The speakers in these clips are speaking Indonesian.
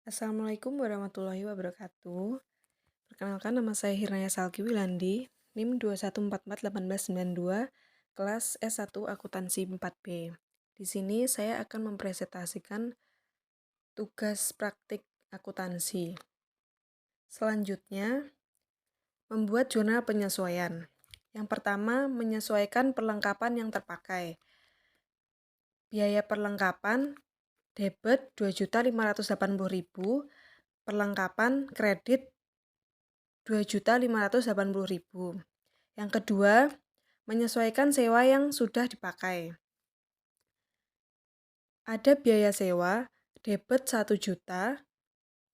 Assalamualaikum warahmatullahi wabarakatuh. Perkenalkan, nama saya Hirnaya Salki Wilandi, NIM 214481892, kelas S1 Akuntansi 4B. Di sini saya akan mempresentasikan tugas praktik akuntansi. Selanjutnya, membuat jurnal penyesuaian. Yang pertama, menyesuaikan perlengkapan yang terpakai. Biaya perlengkapan debit 2.580.000, perlengkapan kredit 2.580.000. Yang kedua, menyesuaikan sewa yang sudah dipakai. Ada biaya sewa, debit 1 juta,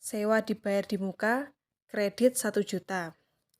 sewa dibayar di muka, kredit 1 juta.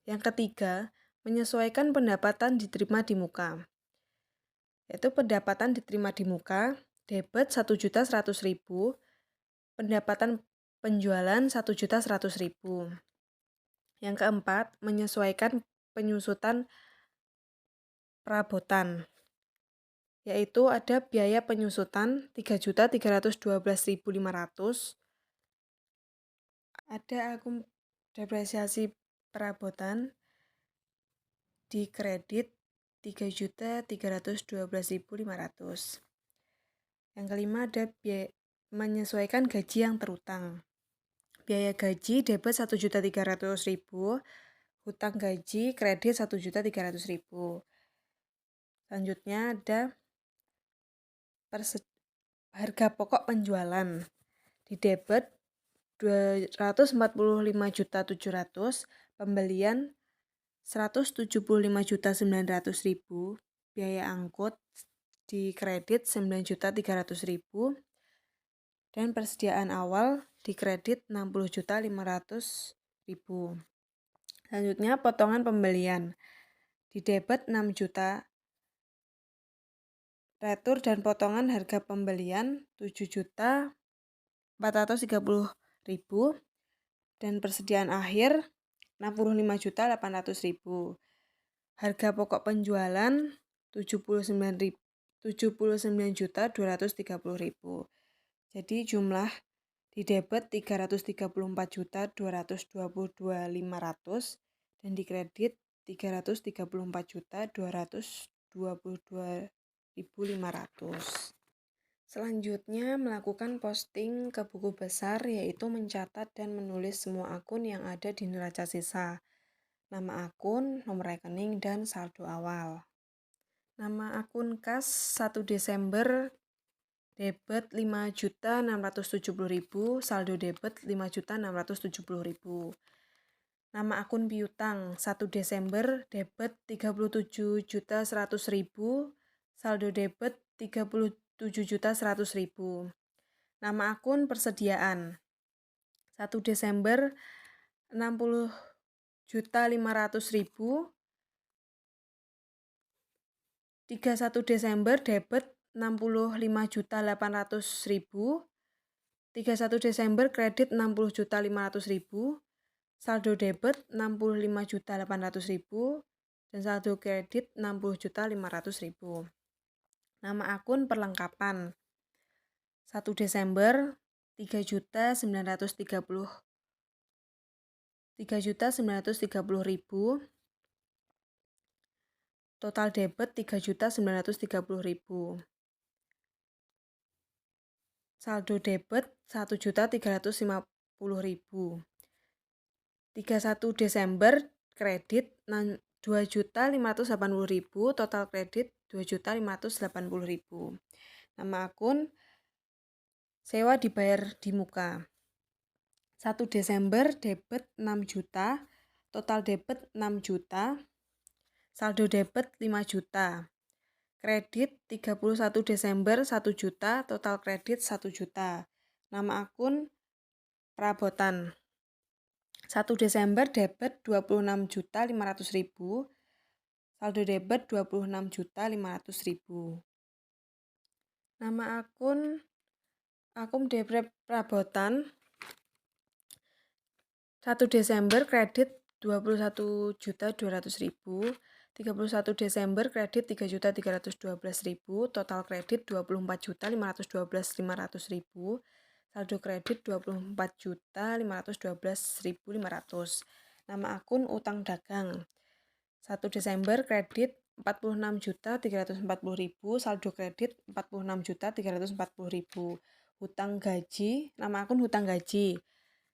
Yang ketiga, menyesuaikan pendapatan diterima di muka. Yaitu pendapatan diterima di muka, debit 1.100.000, pendapatan penjualan 1.100.000. Yang keempat, menyesuaikan penyusutan perabotan, yaitu ada biaya penyusutan 3.312.500, ada akum depresiasi perabotan di kredit 3.312.500. Yang kelima, ada menyesuaikan gaji yang terutang. Biaya gaji debit 1.300.000, hutang gaji kredit 1.300.000. Selanjutnya ada harga pokok penjualan di debit 245.700.000, pembelian 175.900.000, biaya angkut di kredit 9.300.000, dan persediaan awal di kredit 60.500.000. Selanjutnya potongan pembelian di debit 6 juta, retur dan potongan harga pembelian 7.430.000, dan persediaan akhir 65.800.000. Harga pokok penjualan 79.230.000. Jadi jumlah di debit 334.222.500 dan di kredit 334.222.500. Selanjutnya, melakukan posting ke buku besar, yaitu mencatat dan menulis semua akun yang ada di neraca sisa, nama akun, nomor rekening, dan saldo awal. Nama akun kas 1 Desember debit 5.670.000, saldo debit 5.670.000. Nama akun piutang 1 Desember debit 37.100.000, saldo debit 37.100.000. Nama akun persediaan 1 Desember 60.500.000, 31 Desember debit 65.800.000, 31 Desember kredit 60.500.000, saldo debit 65.800.000, dan saldo kredit 60.500.000. Nama akun perlengkapan 1 Desember 3.930.000, total debit 3.930.000, saldo debit 1.350.000. 31 Desember kredit 2.580.000, total kredit 2.580.000. Nama akun sewa dibayar di muka 1 Desember debit 6 juta, total debit 6 juta, saldo debit 5 juta. Kredit 31 Desember 1 juta, total kredit 1 juta. Nama akun perabotan 1 Desember debit 26.500.000, saldo debit 26.500.000. Nama akun debit perabotan 1 Desember kredit 21.200.000, 31 Desember kredit 3.312.000, total kredit 24.512.500.000, saldo kredit 24.512.500. Nama akun utang dagang. 1 Desember kredit 46.340.000, saldo kredit 46.340.000. Hutang gaji, nama akun hutang gaji.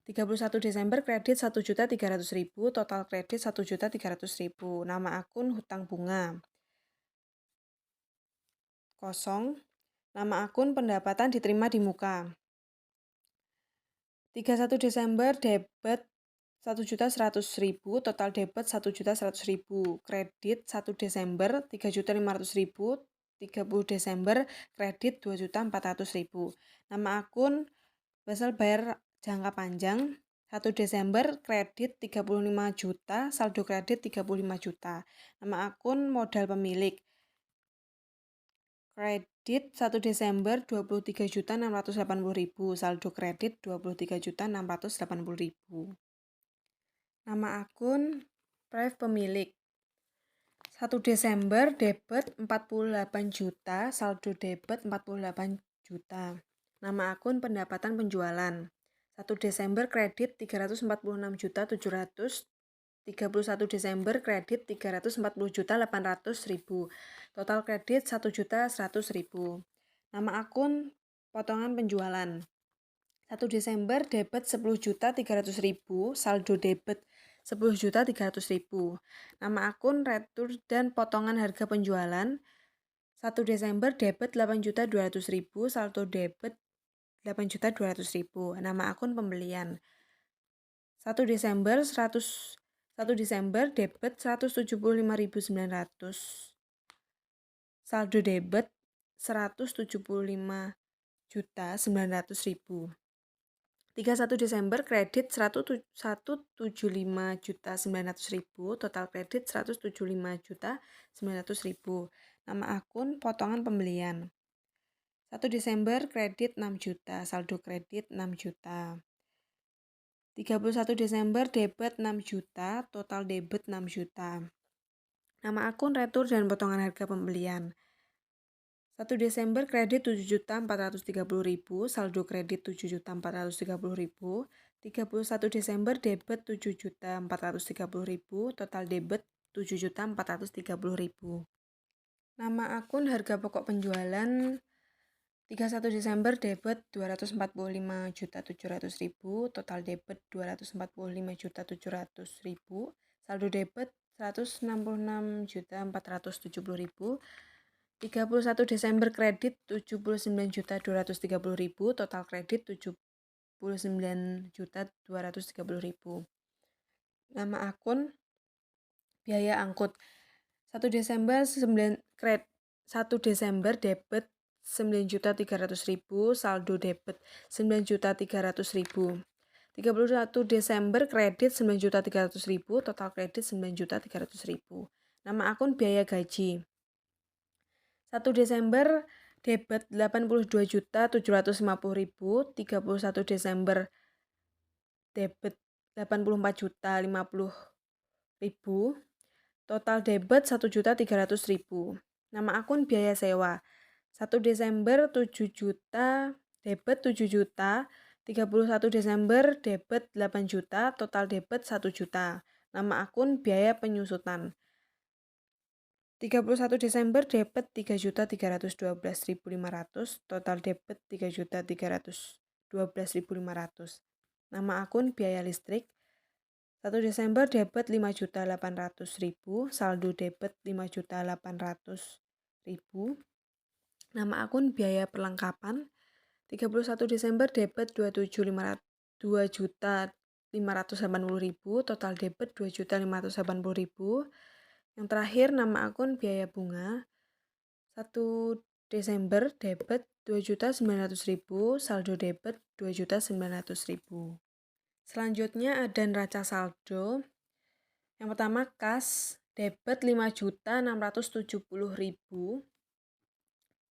31 Desember kredit 1.300.000, total kredit 1.300.000. Nama akun hutang bunga. Kosong. Nama akun pendapatan diterima di muka. 31 Desember debit 1.100.000, total debit 1.100.000. Kredit 1 Desember 3.500.000, 30 Desember kredit 2.400.000. Nama akun Basel bayar jangka panjang. 1 Desember kredit 35 juta, saldo kredit 35 juta. Nama akun modal pemilik. Kredit 1 Desember 23.680.000, saldo kredit 23.680.000. Nama akun Prive pemilik. 1 Desember debit 48 juta, saldo debit 48 juta. Nama akun pendapatan penjualan. 1 Desember kredit 346.700.000, 31 Desember kredit 340.800.000. Total kredit 1.100.000. Nama akun potongan penjualan. 1 Desember debit 10.300.000, saldo debit 10.300.000. Nama akun retur dan potongan harga penjualan. 1 Desember debit 8.200.000, saldo debit 8.200.000. Nama akun pembelian. 1 Desember 1 Desember debit 175.900, saldo debit 175.900.000. 31 Desember kredit 175.900.000, total kredit 175.900.000. Nama akun potongan pembelian. 1 Desember kredit 6 juta, saldo kredit 6 juta. 31 Desember debit 6 juta, total debit 6 juta. Nama akun retur dan potongan harga pembelian. 1 Desember kredit 7.430.000, saldo kredit 7.430.000. 31 Desember debit 7.430.000, total debit 7.430.000. Nama akun harga pokok penjualan. 31 Desember debit 245.700.000, total debit 245.700.000, saldo debit 166.470.000. 31 Desember kredit 79.230.000, total kredit 79.230.000. Nama akun biaya angkut. 1 Desember 1 Desember debit 9.300.000, saldo debit 9.300.000. 31 Desember kredit 9.300.000, total kredit 9.300.000. Nama akun biaya gaji. 1 Desember debit 82.750.000, 31 Desember debit 84.050.000, total debit 1.300.000. Nama akun biaya sewa. 1 Desember 7 juta, debit 7 juta. 31 Desember debit 8 juta, total debit 1 juta. Nama akun biaya penyusutan. 31 Desember debit 3.312.500, total debit 3.312.500. Nama akun biaya listrik. 1 Desember debit 5.800.000, saldo debit 5.800.000. Nama akun biaya perlengkapan. 31 Desember debit 2.580.000, total debit 2.580.000. Yang terakhir nama akun biaya bunga. 1 Desember debit 2.900.000, saldo debit 2.900.000. Selanjutnya ada neraca saldo. Yang pertama kas debit 5.670.000,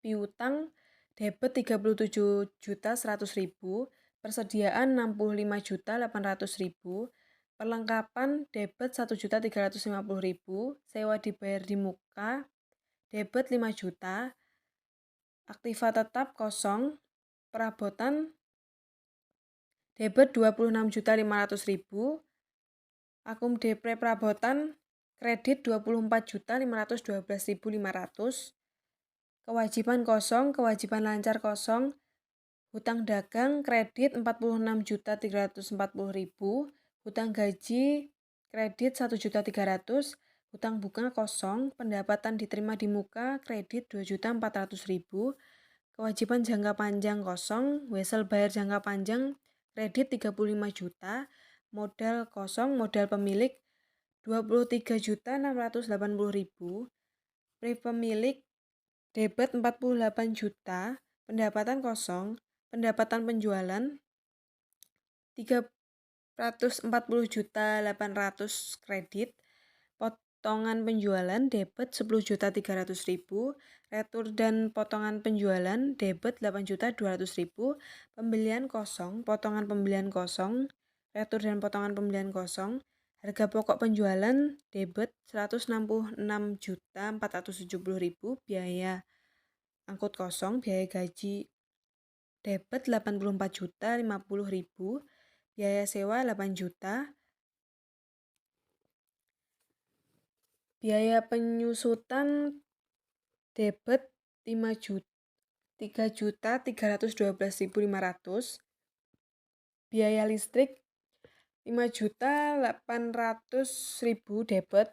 piutang debit 37.100.000, persediaan 65.800.000, perlengkapan debit 1.350.000, sewa dibayar di muka debit 5 juta, aktiva tetap kosong, perabotan debit 26.500.000, akum depre perabotan kredit 24.512.500, kewajiban kosong, kewajiban lancar kosong, hutang dagang kredit 46.340.000, hutang gaji kredit 1.300.000, hutang bunga kosong, pendapatan diterima di muka kredit 2.400.000, kewajiban jangka panjang kosong, wesel bayar jangka panjang kredit 35 juta, modal kosong, modal pemilik 23.680.000, pemilik debit 48 juta, pendapatan kosong, pendapatan penjualan 340.800 kredit, potongan penjualan debit 10.300.000, retur dan potongan penjualan debit 8.200.000, pembelian kosong, potongan pembelian kosong, retur dan potongan pembelian kosong, harga pokok penjualan debit 166.470.000, biaya angkut kosong, biaya gaji debit 84.050.000, biaya sewa 8 juta, biaya penyusutan debit 3.312.500, biaya listrik 5.800.000 debit,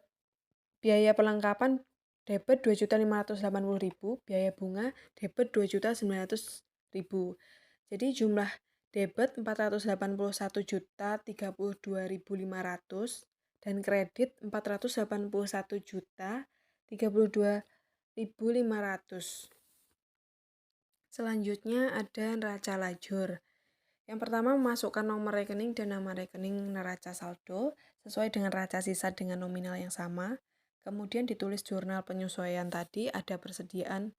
biaya perlengkapan debit 2.580.000, biaya bunga debit 2.900.000. Jadi jumlah debit 481.032.500 dan kredit 481.032.500. Selanjutnya ada neraca lajur. Yang pertama, memasukkan nomor rekening dan nama rekening neraca saldo sesuai dengan neraca sisa dengan nominal yang sama. Kemudian ditulis jurnal penyesuaian tadi, ada persediaan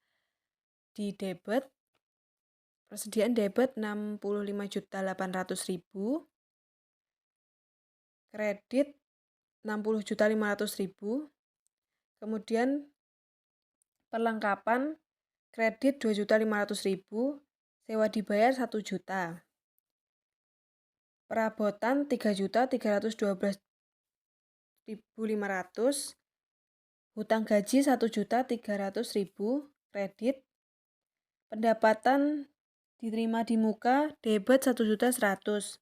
di debit. Persediaan debit 65.800.000, kredit 60.500.000, kemudian perlengkapan kredit 2.500.000, sewa dibayar 1 juta, perabotan 3.312.500, hutang gaji 1.300.000, kredit, pendapatan diterima di muka debit 1.100.000,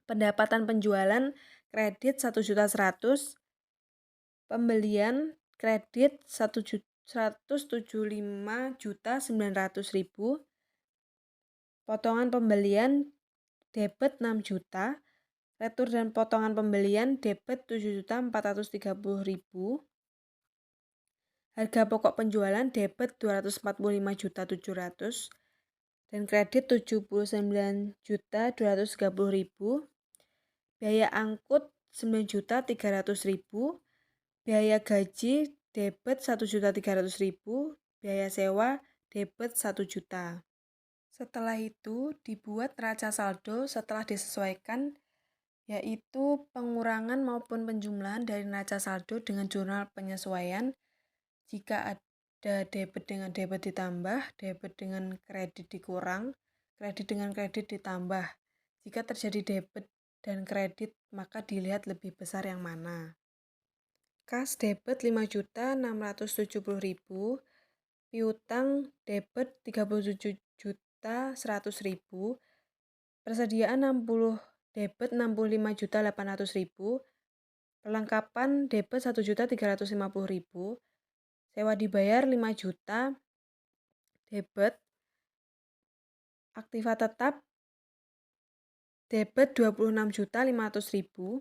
pendapatan penjualan kredit 1.100.000, pembelian kredit 175.900.000, potongan pembelian debit 6 juta, retur dan potongan pembelian debit 7.430.000, harga pokok penjualan debit 245.700.000 dan kredit 79.230.000, biaya angkut 9.300.000, biaya gaji debit 1.300.000, biaya sewa debit 1 juta. Setelah itu dibuat neraca saldo setelah disesuaikan, yaitu pengurangan maupun penjumlahan dari neraca saldo dengan jurnal penyesuaian. Jika ada debit dengan debit ditambah, debit dengan kredit dikurang, kredit dengan kredit ditambah. Jika terjadi debit dan kredit, maka dilihat lebih besar yang mana. Kas debit 5.670.000, piutang debit 37.100.000, persediaan 60 debit 65.800.000, perlengkapan debit 1.350.000, sewa dibayar 5 juta, debit, aktiva tetap debit 26.500.000,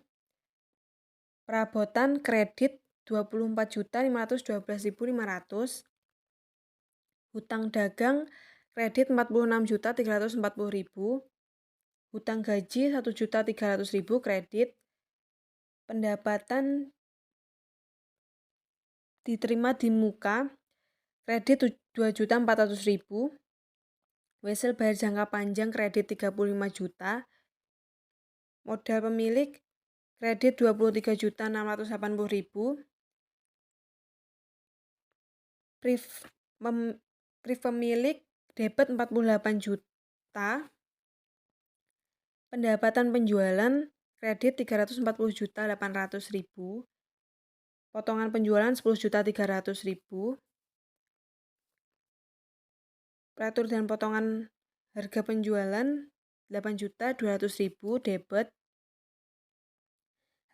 perabotan kredit 24.512.500, hutang dagang kredit 46.340.000, hutang gaji 1.300.000 kredit, pendapatan diterima di muka kredit 2.400.000, wesel bayar jangka panjang kredit 35 juta, modal pemilik kredit 23.680.000, priv pemilik debit 48 juta, Pendapatan penjualan kredit 340.800.000, potongan penjualan 10.300.000, peratur dan potongan harga penjualan 8.200.000 debit,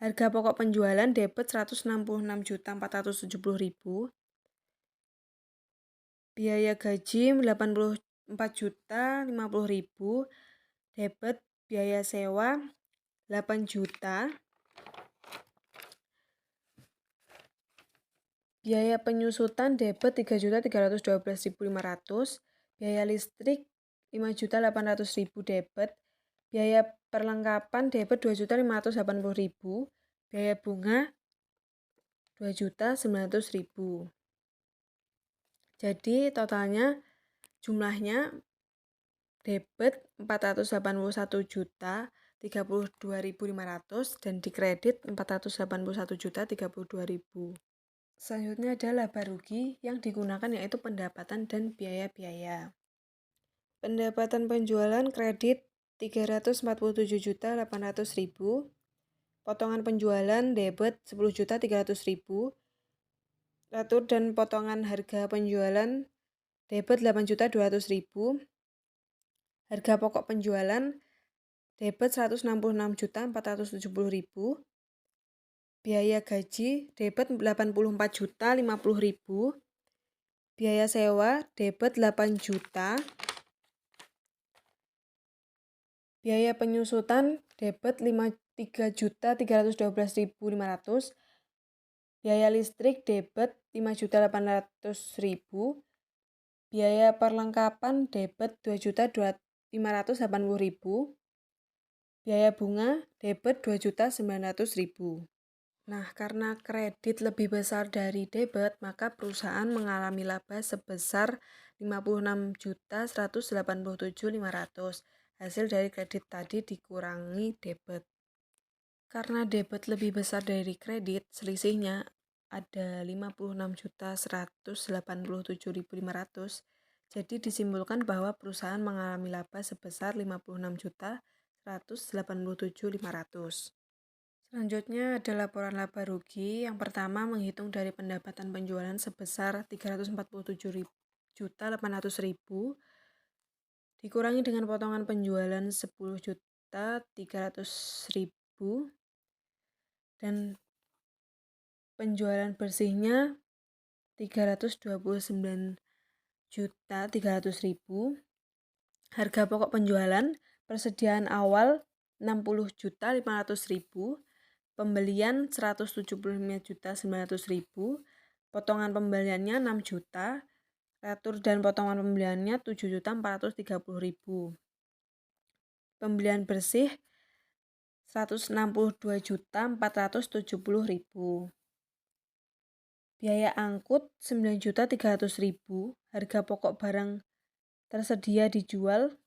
harga pokok penjualan debit 166.470.000, biaya gaji 84.050.000, debit biaya sewa 8 juta, biaya penyusutan debit 3.312.500, biaya listrik 5.800.000 debit, biaya perlengkapan debit 2.580.000, biaya bunga 2.900.000. Jadi totalnya jumlahnya debit 481.032.500 dan dikredit 481.032.000. Selanjutnya ada laba rugi yang digunakan yaitu pendapatan dan biaya-biaya. Pendapatan penjualan kredit 347.800.000, potongan penjualan debit 10.300.000, peratur dan potongan harga penjualan debit 8.200.000, harga pokok penjualan debit 166.470.000, biaya gaji debit 84.050.000, biaya sewa debit 8 juta, biaya penyusutan debit 3.312.500, biaya listrik debit 5.800.000, biaya perlengkapan debit 2.580.000, biaya bunga debit 2.900.000. Nah, karena kredit lebih besar dari debit, maka perusahaan mengalami laba sebesar 56.187.500. Hasil dari kredit tadi dikurangi debit. Karena debit lebih besar dari kredit, selisihnya ada 56.187.500. Jadi disimpulkan bahwa perusahaan mengalami laba sebesar 56.187.500. Selanjutnya ada laporan laba rugi. Yang pertama menghitung dari pendapatan penjualan sebesar 347.800.000 dikurangi dengan potongan penjualan 10.300.000 dan penjualan bersihnya 329.300.000. Harga pokok penjualan persediaan awal 60.500.000, pembelian 175.900.000, potongan pembeliannya 6 juta, peratur dan potongan pembeliannya 7.430.000. Pembelian bersih 162.470.000. Biaya angkut 9.300.000, harga pokok barang tersedia dijual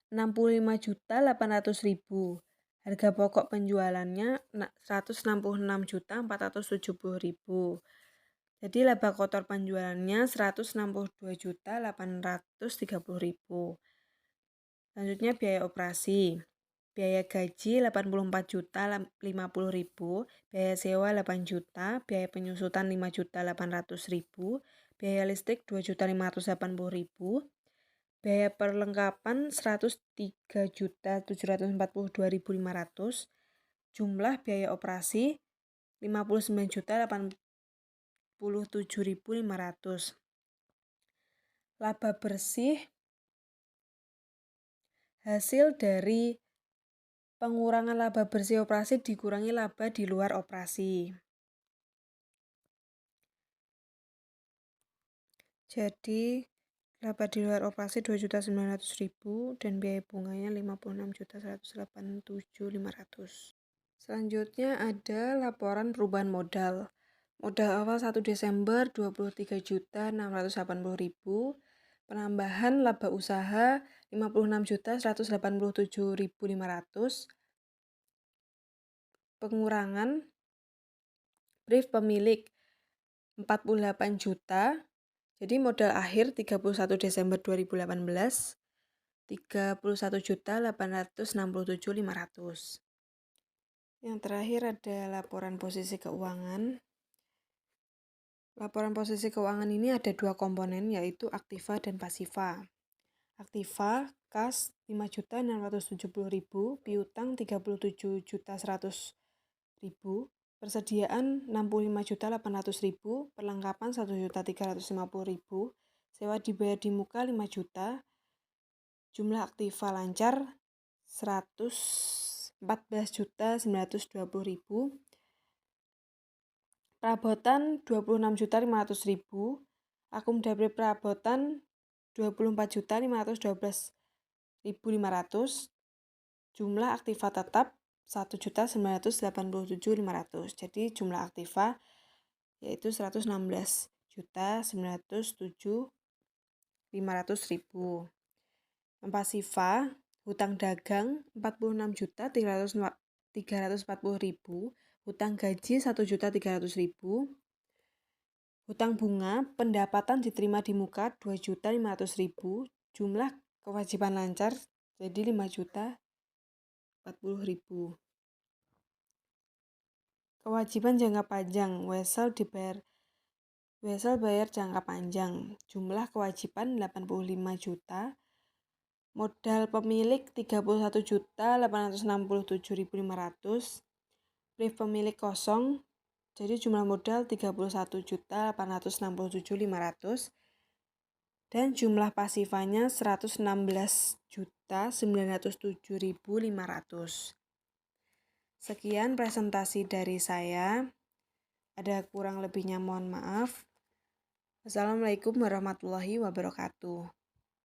65.800.000. Harga pokok penjualannya 166.470.000. Jadi laba kotor penjualannya 162.830.000. Selanjutnya biaya operasi. Biaya gaji 84.050.000, biaya sewa 8 juta, biaya penyusutan 5.800.000, biaya listrik 2.580.000, biaya perlengkapan 103.742.500, jumlah biaya operasi 59.087.500. Laba bersih hasil dari pengurangan laba bersih operasi dikurangi laba di luar operasi. Jadi laba di luar operasi 2.900.000 dan biaya bunganya 56.187.500. Selanjutnya ada laporan perubahan modal. Modal awal 1 Desember 23.680.000, penambahan laba usaha 56.187.500, pengurangan brief pemilik 48 juta. Jadi modal akhir 31 Desember 2018 31.867.500. Yang terakhir ada laporan posisi keuangan. Laporan posisi keuangan ini ada dua komponen, yaitu aktiva dan pasiva. Aktiva, kas 5.670.000, piutang 37.100.000, persediaan 65.800.000, perlengkapan 1.350.000, sewa dibayar di muka 5 juta, jumlah aktiva lancar 114.920.000, perabotan 26.500.000, akumulasi perabotan 24.512.500, jumlah aktiva tetap 1.987.500. Jadi jumlah aktiva yaitu 116.907.500. Yang pasiva, hutang dagang 46.340.000, hutang gaji 1.300.000, hutang bunga, pendapatan diterima di muka 2.500.000, jumlah kewajiban lancar jadi 5.040.000. Kewajiban jangka panjang, wesel bayar jangka panjang, jumlah kewajiban 85 juta, modal pemilik 31.867.500, brief pemilik kosong, jadi jumlah modal 31.867.500, dan jumlah pasivanya 116.907.500. Sekian presentasi dari saya. Ada kurang lebihnya mohon maaf. Wassalamualaikum warahmatullahi wabarakatuh.